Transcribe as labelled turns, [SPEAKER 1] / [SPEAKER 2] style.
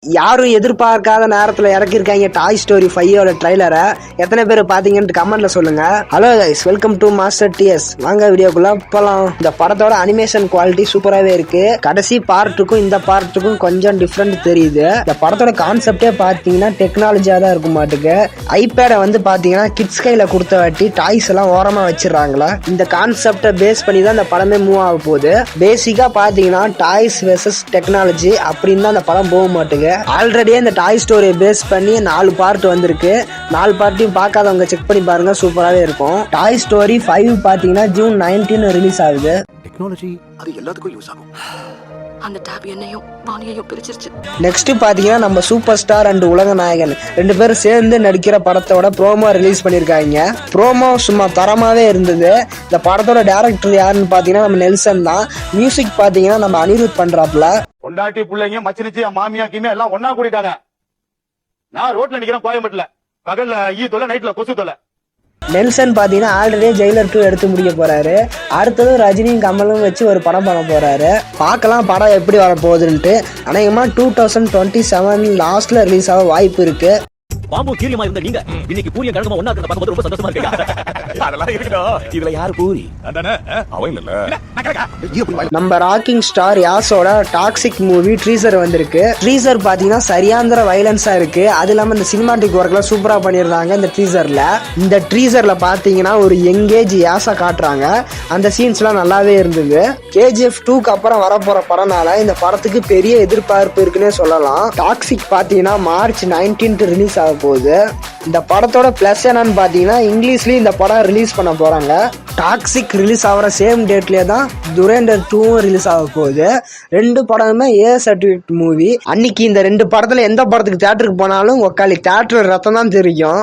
[SPEAKER 1] யாரும் எதிர்பார்க்காத நேரத்துல இறக்கிருக்காங்க டாய் ஸ்டோரி 5 ட்ரைலரை. எத்தனை பேர் பாத்தீங்கன்னு கமெண்ட்ல சொல்லுங்க. Hello guys, welcome to master TS. வாங்க வீடியோக்குள்ள போலாம். இந்த படத்தோட அனிமேஷன் குவாலிட்டி சூப்பராகவே இருக்கு. கடைசி பார்ட்டுக்கும் இந்த பார்ட்டுக்கும் கொஞ்சம் டிஃப்ரெண்ட் தெரியுது. இந்த படத்தோட கான்செப்டே பாத்தீங்கன்னா டெக்னாலஜியா தான் இருக்கும் மாட்டுக்கு. ஐபேடை வந்து பாத்தீங்கன்னா கிட்ஸ் கையில கொடுத்த வாட்டி டாய்ஸ் எல்லாம் ஓரமா வச்சிடறாங்களா. இந்த கான்செப்டை பேஸ் பண்ணி தான் இந்த படமே மூவ் ஆக போகுது. பேசிக்கா பாத்தீங்கன்னா டாய்ஸ் வெர்சஸ் டெக்னாலஜி அப்படின்னு தான் அந்த படம் போக மாட்டுக்கு. ஆல்ரெடியே இந்த டாய் ஸ்டோரியை பேஸ் பண்ணி 4 பார்ட் வந்திருக்கு. 4 பார்ட்டையும் பார்க்காதவங்க செக் பண்ணி பாருங்க, சூப்பராகவே இருக்கும். டாய் ஸ்டோரி 5 பாத்தீங்கன்னா ஜூன் 19 ரிலீஸ் ஆகுது.
[SPEAKER 2] டெக்னாலஜி அது எல்லாத்துக்கும் யூஸ் ஆகும்.
[SPEAKER 3] அந்த டாப் என்னையும் வாணியையும் பிரிச்சிருச்சு.
[SPEAKER 1] நெக்ஸ்ட் பாத்தீங்கன்னா நம்ம சூப்பர் ஸ்டார் அண்ட் உலக நாயகன் 2 பேரும் சேர்ந்து நடிக்கிற படத்தோட ப்ரோமோ ரிலீஸ் பண்ணிருக்காங்க. ப்ரோமோ சும்மா தரமாவே இருந்தது. இந்த படத்தோட டைரக்டர் யாருன்னு பாத்தீங்கன்னா நம்ம நெல்சன் தான். மியூசிக் பாத்தீங்கன்னா நம்ம அனிருத் பண்றாப்ல.
[SPEAKER 4] பொண்டாட்டி பிள்ளைங்க மச்சினிச்சு மாமியா கீமியா எல்லாம் ஒன்னா கூடிட்டாங்க. நான் ரோட்ல நிக்கிறேன் கோயம்பேட்டுல. பகல்ல ஈ தொலை, நைட்ல கொசு தொலை.
[SPEAKER 1] நெல்சன் பாத்தீங்கன்னா ஆல்ரெடி ஜெயிலர் 2 எடுத்து முடிக்க போறாரு. அடுத்தது ரஜினியும் கமலும் வச்சு ஒரு படம் பண்ண போறாரு. பார்க்கலாம் படம் எப்படி வர போகுதுன்ட்டு. அநேகமா 2027 லாஸ்ட்ல ரிலீஸ் ஆக வாய்ப்பு இருக்கு.
[SPEAKER 5] பாம்பு கீரியமா இருந்த நீங்க இன்னைக்கு பூரிய கழகமா ஒண்ணா இருக்கிறத பார்க்கும்போது ரொம்ப சந்தோஷமா இருக்கு. அதெல்லாம் இருக்கட்டும். இதுல யாரு பூரி? அதானே அவன் இல்ல.
[SPEAKER 1] நம்ம ராக்கிங் ஸ்டார் யாஸோட டாக்ஸிக் மூவி ட்ரீசர் வந்திருக்கு. ட்ரீசர் பாத்தீங்கன்னா சரியாந்திர வயலன்ஸா இருக்கு. அது இல்லாம இந்த சினிமாட்டிக் ஒர்க்லாம் சூப்பரா பண்ணிருந்தாங்க. இந்த ட்ரீசர்ல பாத்தீங்கன்னா ஒரு எங்கேஜ் யாஸா காட்டுறாங்க. அந்த சீன்ஸ் எல்லாம் நல்லாவே இருந்தது. KGF 2க்கு அப்புறம் வரப்போற படம்னால இந்த படத்துக்கு பெரிய எதிர்பார்ப்பு இருக்குன்னே சொல்லலாம். டாக்ஸிக் பாத்தீங்கன்னா மார்ச் 19 ரிலீஸ் ஆக போகுது. இந்த படத்தோட பிளஸ் என்னன்னு பாத்தீங்கன்னா இங்கிலீஷ்லயும் இந்த படம் ரிலீஸ் பண்ண போறாங்க. டாக்ஸிக் ரிலீஸ் ஆகிற சேம் டேட்லயே தான் துரேந்தர் 2 ரிலீஸ் ஆக போகுது. 2 படமுமே A சர்டிபிகேட் மூவி. அன்னைக்கு இந்த 2 படத்துல எந்த படத்துக்கு தியேட்டருக்கு போனாலும் உக்காலி தியேட்டர் ரத்தம் தான் தெரியும்.